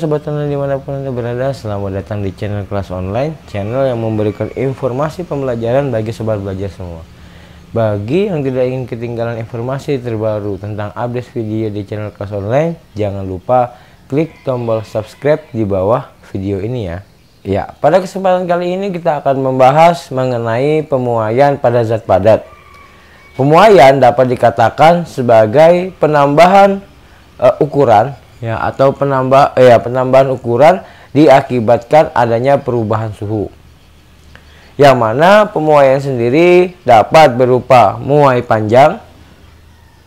Sobat Online dimanapun Anda berada, selamat datang di channel Kelas Online, channel yang memberikan informasi pembelajaran bagi sobat belajar semua. Bagi yang tidak ingin ketinggalan informasi terbaru tentang update video di channel Kelas Online, jangan lupa klik tombol subscribe di bawah video ini ya. Ya, pada kesempatan kali ini kita akan membahas mengenai pemuaian pada zat padat. Pemuaian dapat dikatakan sebagai penambahan ukuran ya, atau penambahan ukuran diakibatkan adanya perubahan suhu. Yang mana pemuaian sendiri dapat berupa muai panjang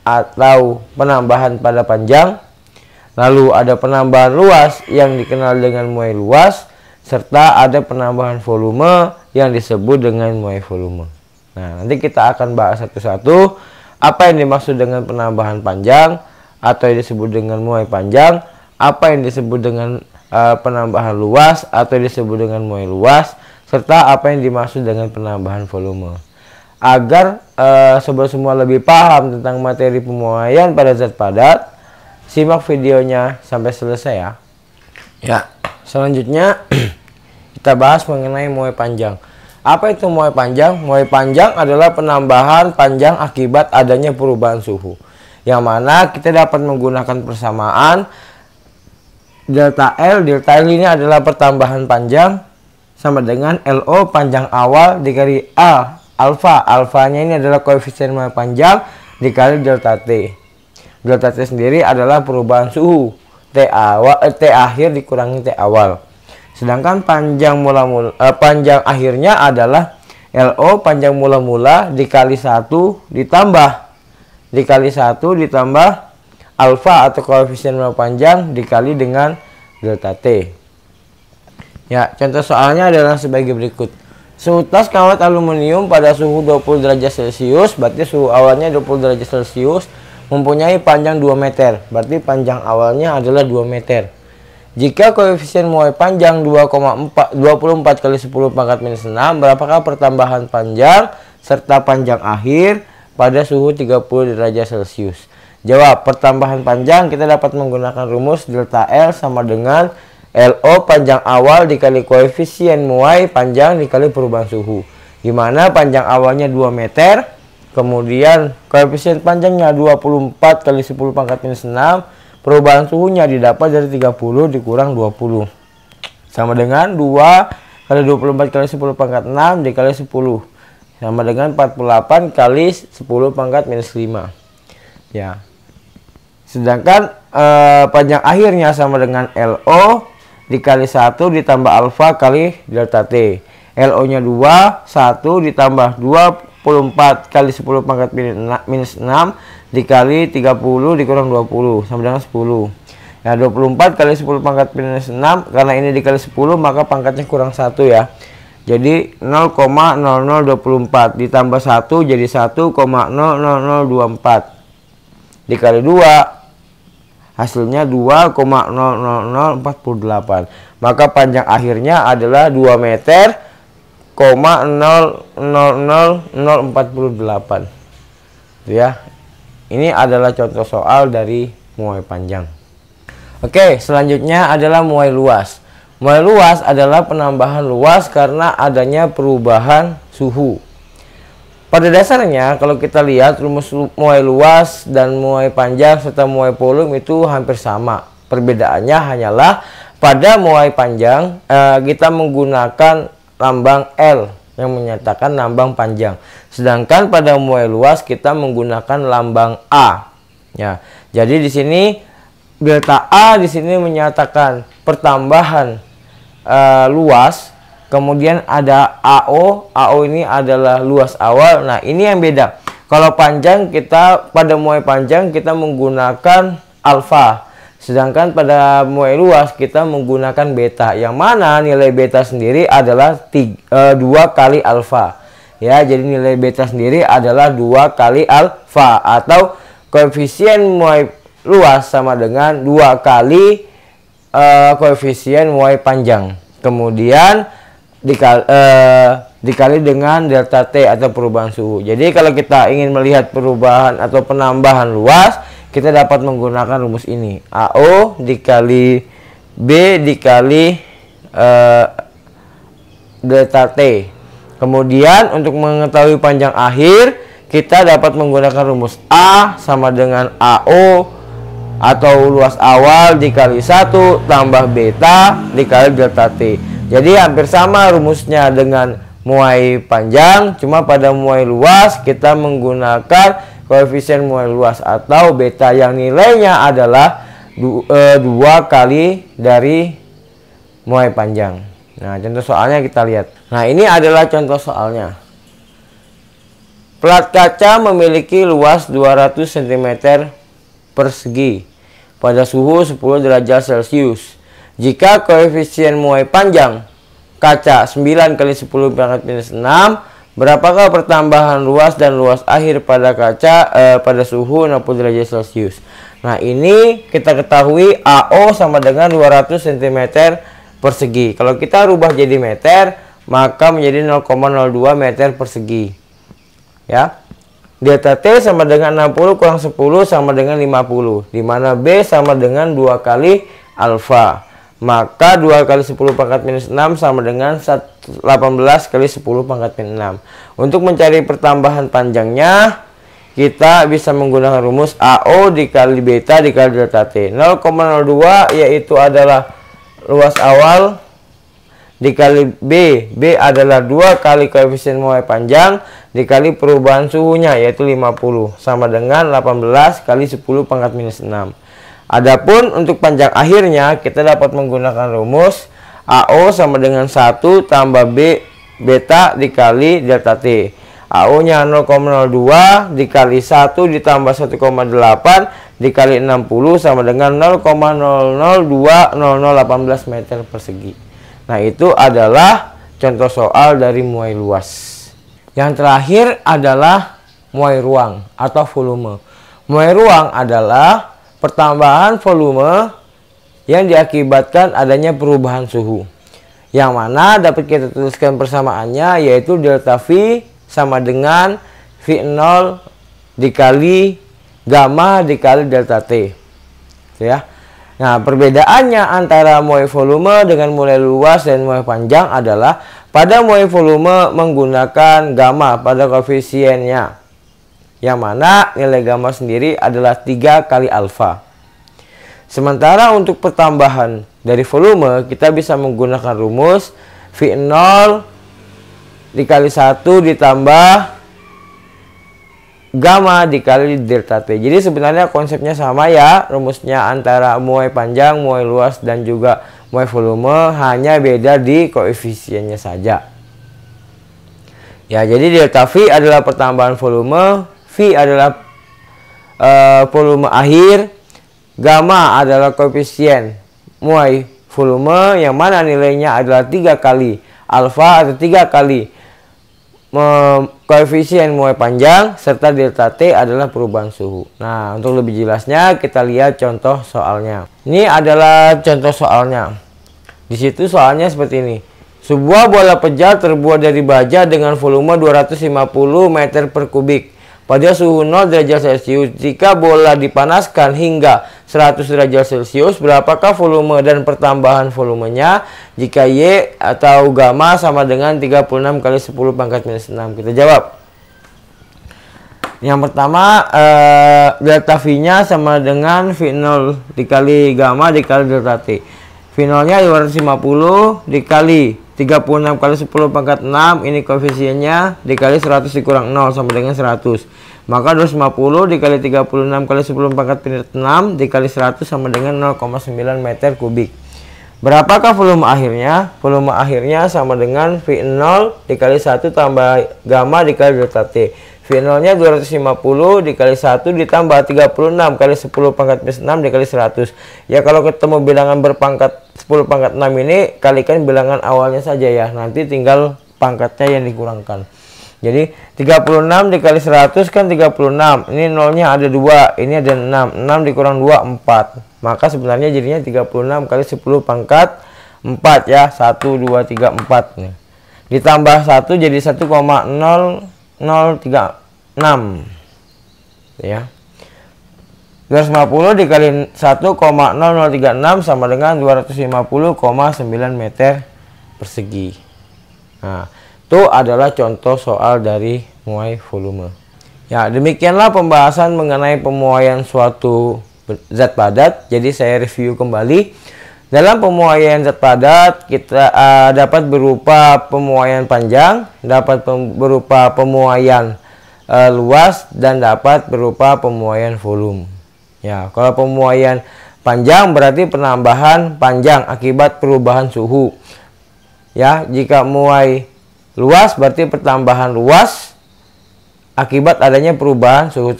atau penambahan pada panjang. Lalu ada penambahan luas yang dikenal dengan muai luas, serta ada penambahan volume yang disebut dengan muai volume. Nah, nanti kita akan bahas satu-satu apa yang dimaksud dengan penambahan panjang atau yang disebut dengan muai panjang, apa yang disebut dengan penambahan luas atau yang disebut dengan muai luas, serta apa yang dimaksud dengan penambahan volume. Agar sobat semua lebih paham tentang materi pemuaian pada zat padat, simak videonya sampai selesai ya. Ya, selanjutnya kita bahas mengenai muai panjang. Apa itu muai panjang? Muai panjang adalah penambahan panjang akibat adanya perubahan suhu. Yang mana kita dapat menggunakan persamaan delta L. Delta L ini adalah pertambahan panjang sama dengan LO panjang awal dikali A alfa. Alfanya ini adalah koefisien muai panjang dikali delta T. Delta T sendiri adalah perubahan suhu. T akhir dikurangi T awal. Sedangkan panjang panjang akhirnya adalah LO panjang mula-mula dikali 1 ditambah alfa atau koefisien muai panjang dikali dengan delta T. Ya, contoh soalnya adalah sebagai berikut. Suhu tas kawat aluminium pada suhu 20 derajat Celcius, berarti suhu awalnya 20 derajat Celcius, mempunyai panjang 2 meter. Berarti panjang awalnya adalah 2 meter. Jika koefisien muai panjang 24 kali 10 pangkat minus 6, berapakah pertambahan panjang serta panjang akhir pada suhu 30 derajat Celcius? Jawab, pertambahan panjang kita dapat menggunakan rumus delta L sama dengan LO panjang awal dikali koefisien muai panjang dikali perubahan suhu. Dimana panjang awalnya 2 meter, kemudian koefisien panjangnya 24 kali 10 pangkat minus 6, perubahan suhunya didapat dari 30 dikurang 20. Sama dengan 2 kali 24 kali 10 pangkat 6 dikali 10. Sama dengan 48 kali 10 pangkat minus 5. Ya. Sedangkan panjang akhirnya sama dengan LO dikali 1 ditambah alfa kali delta T. LO-nya 2, 1 ditambah 24 kali 10 pangkat minus 6 dikali 30 dikurang 20 sama dengan 10. Ya, 24 kali 10 pangkat minus 6, karena ini dikali 10 maka pangkatnya kurang 1 ya. Jadi 0,0024 ditambah 1 jadi 1,00024 dikali 2 hasilnya 2,00048. Maka panjang akhirnya adalah 2 meter, 0,000448. Itu ya. Ini adalah contoh soal dari muai panjang. Oke, selanjutnya adalah muai luas. Muai luas adalah penambahan luas karena adanya perubahan suhu. Pada dasarnya kalau kita lihat rumus muai luas dan muai panjang serta muai volume itu hampir sama. Perbedaannya hanyalah pada muai panjang kita menggunakan lambang L yang menyatakan lambang panjang. Sedangkan pada muai luas kita menggunakan lambang A. Ya. Jadi di sini delta A di sini menyatakan pertambahan luas, kemudian ada AO. AO ini adalah luas awal. Nah, ini yang beda. Kalau panjang kita pada muai panjang kita menggunakan alfa. Sedangkan pada muai luas kita menggunakan beta. Yang mana nilai beta sendiri adalah 2 kali alfa. Ya, jadi nilai beta sendiri adalah 2 kali alfa atau koefisien muai luas sama dengan 2 kali koefisien muai panjang. Kemudian dikali dengan delta T atau perubahan suhu. Jadi kalau kita ingin melihat perubahan atau penambahan luas, kita dapat menggunakan rumus ini. AO dikali B dikali delta T. Kemudian untuk mengetahui panjang akhir, kita dapat menggunakan rumus A sama dengan AO atau luas awal dikali 1 tambah beta dikali delta T. Jadi hampir sama rumusnya dengan muai panjang, cuma pada muai luas kita menggunakan koefisien muai luas atau beta yang nilainya adalah 2 kali dari muai panjang. Nah, contoh soalnya kita lihat. Nah, ini adalah contoh soalnya. Plat kaca memiliki luas 200 cm persegi pada suhu 10 derajat Celcius. Jika koefisien muai panjang kaca 9 kali 10 pangkat minus 6, berapakah pertambahan luas dan luas akhir pada kaca pada suhu 60 derajat Celcius? Nah, ini kita ketahui AO sama dengan 200 cm persegi. Kalau kita rubah jadi meter, maka menjadi 0,02 meter persegi. Ya. Delta T sama dengan 60 kurang 10 sama dengan 50. Di mana B sama dengan 2 kali alfa. Maka 2 kali 10 pangkat minus 6 sama dengan 18 kali 10 pangkat minus 6. Untuk mencari pertambahan panjangnya, kita bisa menggunakan rumus AO dikali beta dikali delta T. 0,02 yaitu adalah luas awal dikali B. B adalah 2 kali koefisien muai panjang dikali perubahan suhunya yaitu 50 sama dengan 18 kali 10 pangkat minus 6. Adapun untuk panjang akhirnya kita dapat menggunakan rumus AO sama dengan 1 tambah B beta dikali delta T. AO nya 0,02 dikali 1 ditambah 1,8 dikali 60 sama dengan 0,002018 meter persegi. Nah, itu adalah contoh soal dari muai luas. Yang terakhir adalah muai ruang atau volume. Muai ruang adalah pertambahan volume yang diakibatkan adanya perubahan suhu. Yang mana dapat kita tuliskan persamaannya yaitu delta V sama dengan V0 dikali gamma dikali delta T. Ya. Nah, perbedaannya antara muai volume dengan muai luas dan muai panjang adalah pada muai volume menggunakan gamma pada koefisiennya, yang mana nilai gamma sendiri adalah 3 kali alfa. Sementara untuk pertambahan dari volume kita bisa menggunakan rumus V0 dikali 1 ditambah gamma dikali delta T. Jadi sebenarnya konsepnya sama ya, rumusnya antara muai panjang, muai luas dan juga muai volume, hanya beda di koefisiennya saja. Ya, jadi delta V adalah pertambahan volume, V adalah volume akhir, gamma adalah koefisien muai volume yang mana nilainya adalah 3 kali alfa atau 3 kali koefisien muai panjang, serta delta T adalah perubahan suhu. Nah, untuk lebih jelasnya kita lihat contoh soalnya. Ini adalah contoh soalnya. Di situ soalnya seperti ini. Sebuah bola pejal terbuat dari baja dengan volume 250 meter per kubik pada suhu 0 derajat Celcius. Jika bola dipanaskan hingga 100 derajat Celcius, berapakah volume dan pertambahan volumenya jika Y atau gamma sama dengan 36 kali 10 pangkat minus 6? Kita jawab. Yang pertama, delta V-nya sama dengan V0 dikali gamma dikali delta T. V0-nya 250 dikali 36 kali 10 pangkat 6, ini koefisiennya, dikali 100 dikurang 0 sama dengan 100. Maka 250 dikali 36 kali 10 pangkat minus 6 dikali 100 sama dengan 0,9 meter kubik. Berapakah volume akhirnya? Volume akhirnya sama dengan V0 dikali 1 tambah gamma dikali delta T. V0-nya 250 dikali 1 ditambah 36 kali 10 pangkat minus 6 dikali 100. Ya, kalau ketemu bilangan berpangkat 10 pangkat 6 ini, kalikan bilangan awalnya saja ya. Nanti tinggal pangkatnya yang dikurangkan. Jadi 36 dikali 100 kan 36. Ini nolnya ada 2, ini ada 6. 6 dikurang 2, 4. Maka sebenarnya jadinya 36 kali 10 pangkat 4 ya. 1, 2, 3, 4 nih. Ditambah 1 jadi 1,0036 ya. 250 dikali 1,0036 sama dengan 250,9 meter persegi. Nah, itu adalah contoh soal dari muai volume. Ya, demikianlah pembahasan mengenai pemuaian suatu zat padat. Jadi saya review kembali. Dalam pemuaian zat padat kita dapat berupa pemuaian panjang, dapat berupa pemuaian luas, dan dapat berupa pemuaian volume. Ya, kalau pemuaian panjang berarti penambahan panjang akibat perubahan suhu. Ya, jika muai luas berarti pertambahan luas akibat adanya perubahan suhu.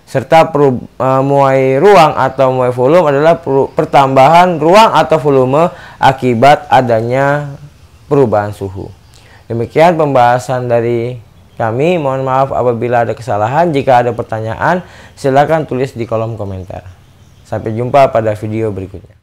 Serta muai ruang atau muai volume adalah pertambahan ruang atau volume akibat adanya perubahan suhu. Demikian pembahasan dari kami. Mohon maaf apabila ada kesalahan. Jika ada pertanyaan, silakan tulis di kolom komentar. Sampai jumpa pada video berikutnya.